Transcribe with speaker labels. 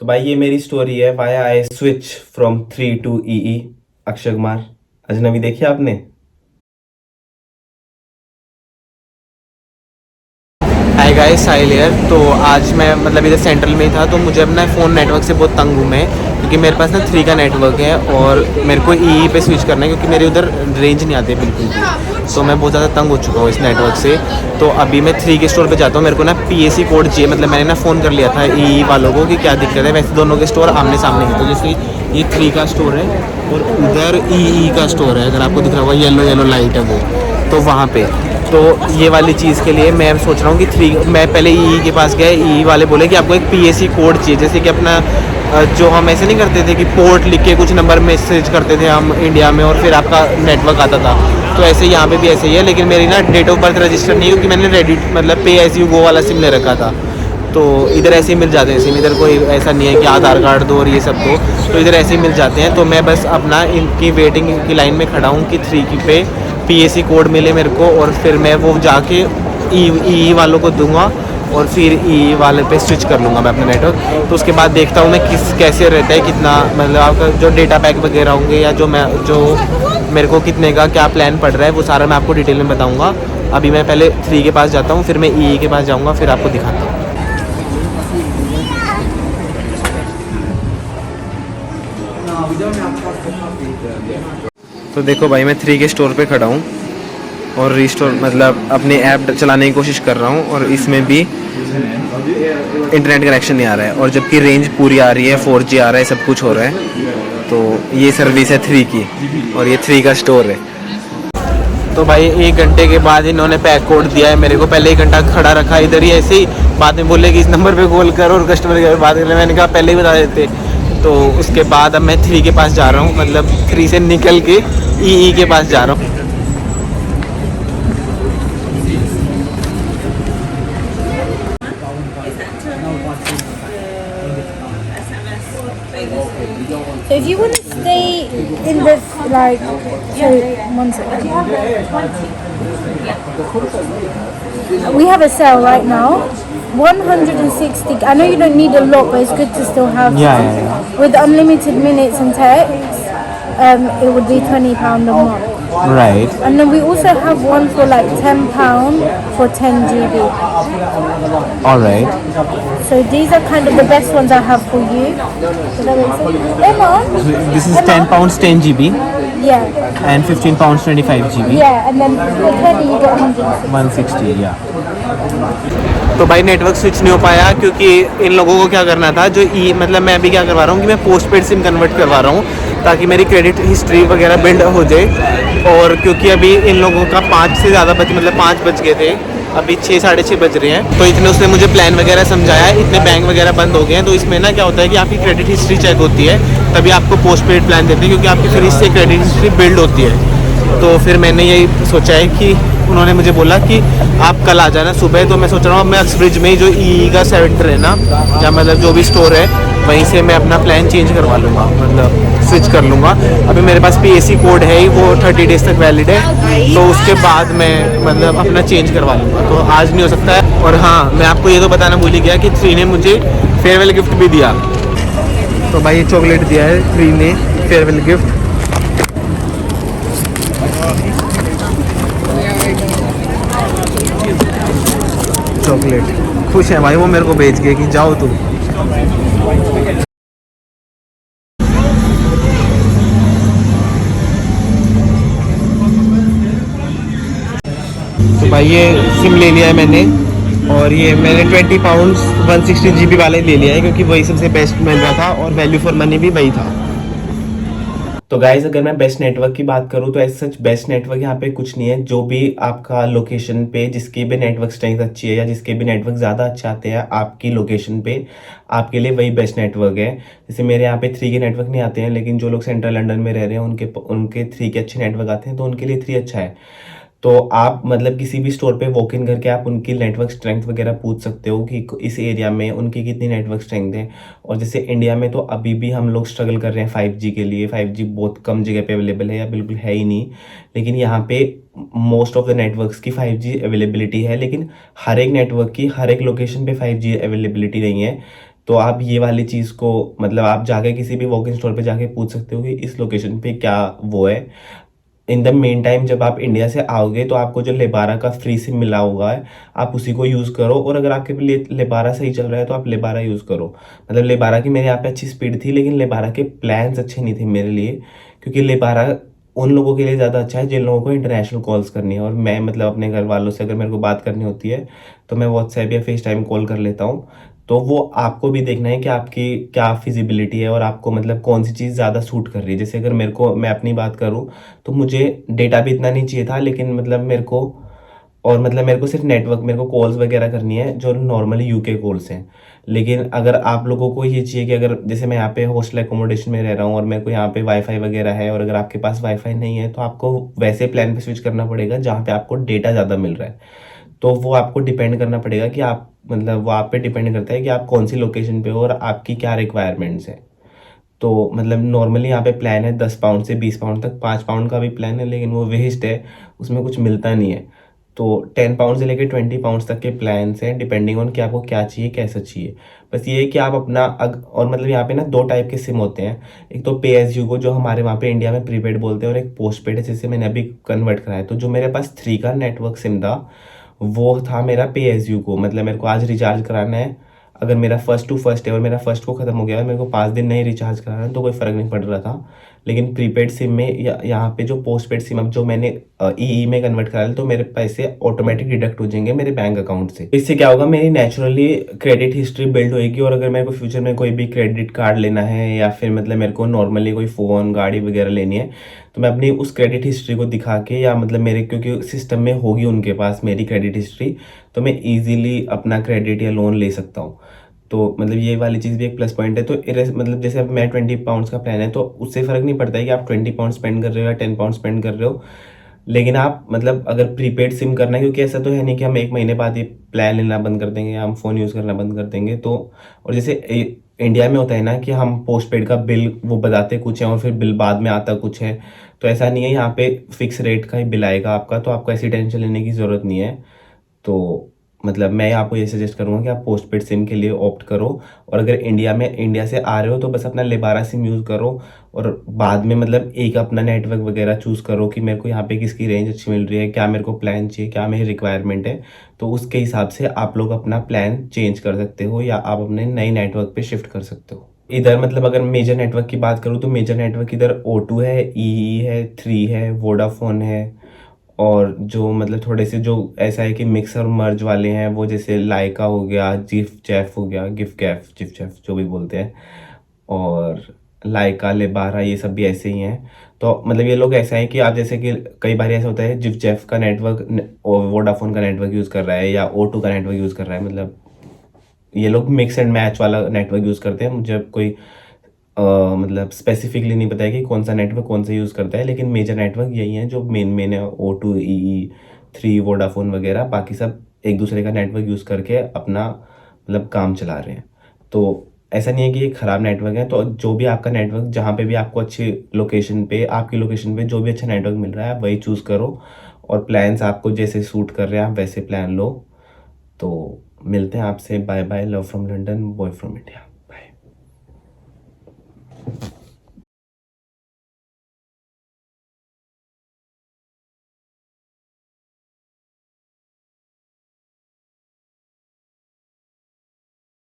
Speaker 1: तो भाई ये मेरी स्टोरी है why I switch from 3 to E. Akshay Kumar Ajnabee देखी आपने?
Speaker 2: Hi guys, Sahil here. तो आज मैं इधर सेंट्रल में ही था, तो मुझे अपना फ़ोन नेटवर्क से बहुत तंग हूँ मैं, क्योंकि मेरे पास ना 3 का नेटवर्क है और मेरे को ई पे स्विच करना है, क्योंकि मेरे उधर रेंज नहीं आती बिल्कुल भी। तो मैं बहुत ज़्यादा तंग हो चुका हूँ इस नेटवर्क से। तो अभी मैं 3 के स्टोर पे जाता हूँ। मेरे को ना PAC कोड चाहिए। मैंने ना फ़ोन कर लिया था ई वालों को कि क्या दिक्कत है। वैसे दोनों के स्टोर आमने सामने हैं, तो जैसे ये 3 का स्टोर है और उधर ई का स्टोर है। अगर आपको दिख रहा होगा येलो येलो लाइट है वो, तो वहाँ पे। तो ये वाली चीज़ के लिए मैं सोच रहा हूँ कि 3 मैं पहले ई के पास गया। ई वाले बोले कि आपको एक PAC कोड चाहिए, जैसे कि अपना जो हम ऐसे नहीं करते थे कि पोर्ट लिख के कुछ नंबर मैसेज करते थे हम इंडिया में और फिर आपका नेटवर्क आता था। तो ऐसे यहाँ पे भी ऐसे ही है, लेकिन मेरी ना डेट ऑफ बर्थ रजिस्टर नहीं है, क्योंकि मैंने रेडिट पे एस यू गो वाला सिम ले रखा था। तो इधर ऐसे ही मिल जाते हैं सिम। इधर कोई ऐसा नहीं है कि आधार कार्ड दो और ये सब दो, तो इधर ऐसे ही मिल जाते हैं। तो मैं बस अपना इनकी वेटिंग की लाइन में खड़ा हूँ कि 3 की पे PAC कोड मिले मेरे को, और फिर मैं वो जाके ई वालों को दूंगा और फिर ई वाले पे स्विच कर लूँगा मैं अपना नेटवर्क। तो उसके बाद देखता हूँ मैं कैसे रहता है, कितना आपका जो डेटा पैक वगैरह होंगे, या जो मेरे को कितने का क्या प्लान पड़ रहा है, वो सारा मैं आपको डिटेल में बताऊँगा। अभी मैं पहले 3 के पास जाता हूँ, फिर मैं ई के पास जाऊँगा, फिर आपको दिखाता हूँ। तो देखो भाई, मैं 3 के स्टोर पे खड़ा हूँ और रीस्टोर अपने ऐप चलाने की कोशिश कर रहा हूँ, और इसमें भी इंटरनेट कनेक्शन नहीं आ रहा है, और जबकि रेंज पूरी आ रही है, 4G आ रहा है, सब कुछ हो रहा है। तो ये सर्विस है 3 की, और ये 3 का स्टोर है। तो भाई 1 घंटे के बाद इन्होंने पैक कोड दिया है मेरे को। पहले 1 घंटा खड़ा रखा इधर ही ऐसे ही, बाद में बोले कि इस नंबर पे कॉल करो और कस्टमर केयर बात कर ले। मैंने कहा पहले ही बता देते। तो उसके बाद अब मैं 3 के पास जा रहा हूँ, 3 से निकल के ई के पास जा रहा हूँ।
Speaker 3: So if you want to stay in this, like, so, one second. We have a sale right now. 160. I know you don't need a lot, but it's good to still have some. With unlimited minutes and text, it would be £20 a month.
Speaker 2: Right.
Speaker 3: And then we also have one for like £10 for 10 GB.
Speaker 2: All right.
Speaker 3: So these are kind of the best ones I have for you. Does that make sense? Emma?
Speaker 2: This is
Speaker 3: Emma?
Speaker 2: £10 10 GB
Speaker 3: Yeah.
Speaker 2: and £15 25 GB.
Speaker 3: Yeah, and then for 20 you get 160.
Speaker 2: 160, या। तो भाई network switch नहीं हो पाया, क्योंकि इन लोगों को क्या करना था, जो मैं अभी क्या करवा रहा हूँ कि मैं पोस्टपेड सिम कन्वर्ट करवा रहा हूँ, ताकि मेरी क्रेडिट हिस्ट्री वगैरह बिल्ड हो जाए। और क्योंकि अभी इन लोगों का 5 से ज़्यादा 5 बज गए थे, अभी 6 साढ़े 6 बज रहे हैं। तो इतने उसने मुझे प्लान वगैरह समझाया, इतने बैंक वगैरह बंद हो गए हैं। तो इसमें ना क्या होता है कि आपकी क्रेडिट हिस्ट्री चेक होती है, तभी आपको पोस्टपेड प्लान देते हैं, क्योंकि आपकी फिर इससे क्रेडिट हिस्ट्री बिल्ड होती है। तो फिर मैंने यही सोचा है कि उन्होंने मुझे बोला कि आप कल आ जाना सुबह। तो मैं सोच रहा हूँ मैं अक्सब्रिज में ही जो ई का सेंटर है ना, या जो भी स्टोर है, वहीं से मैं अपना प्लान चेंज करवा लूँगा, स्विच कर लूँगा। अभी मेरे पास PAC कोड है ही, वो 30 डेज़ तक वैलिड है। तो उसके बाद मैं अपना चेंज करवा लूँगा। तो आज नहीं हो सकता है। और हाँ, मैं आपको ये तो बताना भूल ही गया कि 3 ने मुझे फेयरवेल गिफ्ट भी दिया। तो भाई ये चॉकलेट दिया है 3 ने फेयरवेल गिफ्ट। चॉकलेट खुश है भाई वो मेरे को भेज के कि जाओ तुम। तो भाई ये सिम ले लिया है मैंने, और ये मैंने £20 160 GB वाला ही ले लिया है, क्योंकि वही सबसे बेस्ट मिल रहा था और वैल्यू फॉर मनी भी वही था।
Speaker 1: तो गाइज अगर मैं बेस्ट नेटवर्क की बात करूँ तो ऐसा सच बेस्ट नेटवर्क यहाँ पे कुछ नहीं है। जो भी आपका लोकेशन पे जिसकी भी नेटवर्क स्ट्रेंथ अच्छी है, या जिसके भी नेटवर्क ज़्यादा अच्छे आते हैं आपकी लोकेशन पे, आपके लिए वही बेस्ट नेटवर्क है। जैसे मेरे यहाँ पे 3 के नेटवर्क नहीं आते हैं, लेकिन जो लोग सेंट्रल लंदन में रह रहे हैं उनके 3 के अच्छे नेटवर्क आते हैं, तो उनके लिए 3 अच्छा है। तो आप किसी भी स्टोर पे वॉक इन करके आप उनकी नेटवर्क स्ट्रेंथ वगैरह पूछ सकते हो कि इस एरिया में उनकी कितनी नेटवर्क स्ट्रेंथ है। और जैसे इंडिया में तो अभी भी हम लोग स्ट्रगल कर रहे हैं 5G के लिए। 5G बहुत कम जगह पे अवेलेबल है, या बिल्कुल है ही नहीं। लेकिन यहाँ पे मोस्ट ऑफ द नेटवर्क्स की 5G अवेलेबिलिटी है, लेकिन हर एक नेटवर्क की हर एक लोकेशन पे 5G अवेलेबिलिटी नहीं है। तो आप ये वाली चीज़ को मतलब आप जाके किसी भी वॉक इन स्टोर पे जाके पूछ सकते हो कि इस लोकेशन पे क्या वो है। इन द मेन टाइम जब आप इंडिया से आओगे तो आपको जो लेबारा का फ्री सिम मिला हुआ है आप उसी को यूज़ करो, और अगर आपके लिए लेबारा सही चल रहा है तो आप लेबारा यूज़ करो। मतलब लेबारा की मेरे यहाँ पे अच्छी स्पीड थी, लेकिन लेबारा के प्लान्स अच्छे नहीं थे मेरे लिए, क्योंकि लेबारा उन लोगों के लिए ज़्यादा अच्छा है जिन लोगों को इंटरनेशनल कॉल्स करनी है, और मैं मतलब अपने घर वालों से अगर मेरे को बात करनी होती है तो मैं व्हाट्सएप या फेस टाइम कॉल कर लेता हूँ। तो वो आपको भी देखना है कि आपकी क्या फिजिबिलिटी है और आपको मतलब कौन सी चीज़ ज़्यादा सूट कर रही है। जैसे अगर मैं अपनी बात करूँ तो मुझे डेटा भी इतना नहीं चाहिए था, लेकिन मतलब मेरे को सिर्फ नेटवर्क, मेरे को कॉल्स वगैरह करनी है जो नॉर्मली यूके कॉल्स हैं। लेकिन अगर आप लोगों को ये चाहिए कि अगर जैसे मैं यहाँ पे हॉस्टल एकोमोडेशन में रह रहा हूँ और मेरे को यहाँ पे वाईफाई वगैरह है, और अगर आपके पास वाईफाई नहीं है तो आपको वैसे प्लान पे स्विच करना पड़ेगा जहाँ पे आपको डेटा ज़्यादा मिल रहा है। तो वो आपको डिपेंड करना पड़ेगा कि आप मतलब वो आप पे डिपेंड करता है कि आप कौन सी लोकेशन पे हो और आपकी क्या रिक्वायरमेंट्स हैं। तो मतलब नॉर्मली यहाँ पे प्लान है 10 पाउंड से 20 पाउंड तक, 5 पाउंड का भी प्लान है लेकिन वो वेस्ट है, उसमें कुछ मिलता नहीं है। तो 10 पाउंड से लेकर 20 पाउंड तक के प्लान्स हैं, डिपेंडिंग ऑन कि आपको क्या चाहिए कैसा चाहिए। बस ये है कि आप अपना और मतलब यहाँ पे ना 2 टाइप के सिम होते हैं। एक तो पे एज यू को जो हमारे वहाँ पे इंडिया में प्रीपेड बोलते हैं, और एक पोस्ट पेड है जिसे मैंने अभी कन्वर्ट कराया। तो जो मेरे पास 3 का नेटवर्क सिम था वो था मेरा पे एज यू को, मतलब मेरे को आज रिचार्ज कराना है, अगर मेरा फर्स्ट टू फर्स्ट है और मेरा फर्स्ट को ख़त्म हो गया है, मेरे को 5 दिन नहीं रिचार्ज कराना है तो कोई फ़र्क नहीं पड़ रहा था। लेकिन प्रीपेड सिम में यहाँ पे जो पोस्ट पेड सिम अब जो मैंने ई में कन्वर्ट करा लिया तो मेरे पैसे ऑटोमेटिक डिडक्ट हो जाएंगे मेरे बैंक अकाउंट से। इससे क्या होगा, मेरी नेचुरली क्रेडिट हिस्ट्री बिल्ड होएगी, और अगर मेरे को फ्यूचर में कोई भी क्रेडिट कार्ड लेना है या फिर मतलब मेरे को नॉर्मली कोई फ़ोन गाड़ी वगैरह लेनी है तो मैं अपनी उस क्रेडिट हिस्ट्री को दिखा के, या मतलब मेरे क्योंकि सिस्टम में होगी उनके पास मेरी क्रेडिट हिस्ट्री, तो मैं ईजिली अपना क्रेडिट या लोन ले सकता हूँ। तो मतलब ये वाली चीज़ भी एक प्लस पॉइंट है। तो मतलब जैसे अब मैं 20 पाउंड्स का प्लान है तो उससे फ़र्क नहीं पड़ता है कि आप 20 पाउंड स्पेंड कर रहे हो या 10 पाउंड स्पेंड कर रहे हो। लेकिन आप मतलब अगर प्रीपेड सिम करना है, क्योंकि ऐसा तो है नहीं कि हम 1 महीने बाद ये प्लान लेना बंद कर देंगे या हम फ़ोन यूज़ करना बंद कर देंगे। तो और जैसे इंडिया में होता है ना कि हम पोस्ट पेड का बिल वो बताते कुछ है और फिर बिल बाद में आता कुछ है, तो ऐसा नहीं है, यहाँ पे फिक्स रेट का ही बिल आएगा आपका, तो आपको ऐसी टेंशन लेने की ज़रूरत नहीं है। तो मतलब मैं आपको ये सजेस्ट करूँगा कि आप पोस्ट पेड सिम के लिए ऑप्ट करो, और अगर इंडिया से आ रहे हो तो बस अपना लेबारा सिम यूज़ करो, और बाद में मतलब एक अपना नेटवर्क वगैरह चूज़ करो कि मेरे को यहाँ पे किसकी रेंज अच्छी मिल रही है, क्या मेरे को प्लान चाहिए, क्या मेरी रिक्वायरमेंट है। तो उसके हिसाब से आप लोग अपना प्लान चेंज कर सकते हो या आप अपने नए नेटवर्क पे शिफ्ट कर सकते हो। इधर मतलब अगर मेजर नेटवर्क की बात करूँ तो मेजर नेटवर्क इधर O2 है, ई है, 3 है, वोडाफोन है, और जो मतलब थोड़े से जो ऐसा है कि मिक्स और मर्ज वाले हैं वो जैसे लाइका हो गया, जिफ जैफ हो गया, जिफ जैफ जो भी बोलते हैं, और लाइका लेबारा ये सब भी ऐसे ही हैं। तो मतलब ये लोग ऐसा है कि आप जैसे कि कई बार ऐसा होता है जिफ जैफ का नेटवर्क वोडाफोन का नेटवर्क यूज़ कर रहा है या O2 का नेटवर्क यूज़ कर रहा है, मतलब ये लोग मिक्स एंड मैच वाला नेटवर्क यूज़ करते हैं। मुझे कोई मतलब स्पेसिफिकली नहीं पता है कि कौन सा नेटवर्क कौन सा यूज़ करता है, लेकिन मेजर नेटवर्क यही हैं जो मेन है, O2 ई 3 वोडाफोन वगैरह, बाकी सब एक दूसरे का नेटवर्क यूज़ करके अपना मतलब काम चला रहे हैं। तो ऐसा नहीं है कि ये ख़राब नेटवर्क है। तो जो भी आपका नेटवर्क जहाँ पे भी आपको अच्छी लोकेशन पे, आपकी लोकेशन पे जो भी अच्छा नेटवर्क मिल रहा है आप वही चूज़ करो, और प्लान्स आपको जैसे सूट कर रहे हैं आप वैसे प्लान लो। तो मिलते हैं आपसे, bye bye, love from London, boy from India.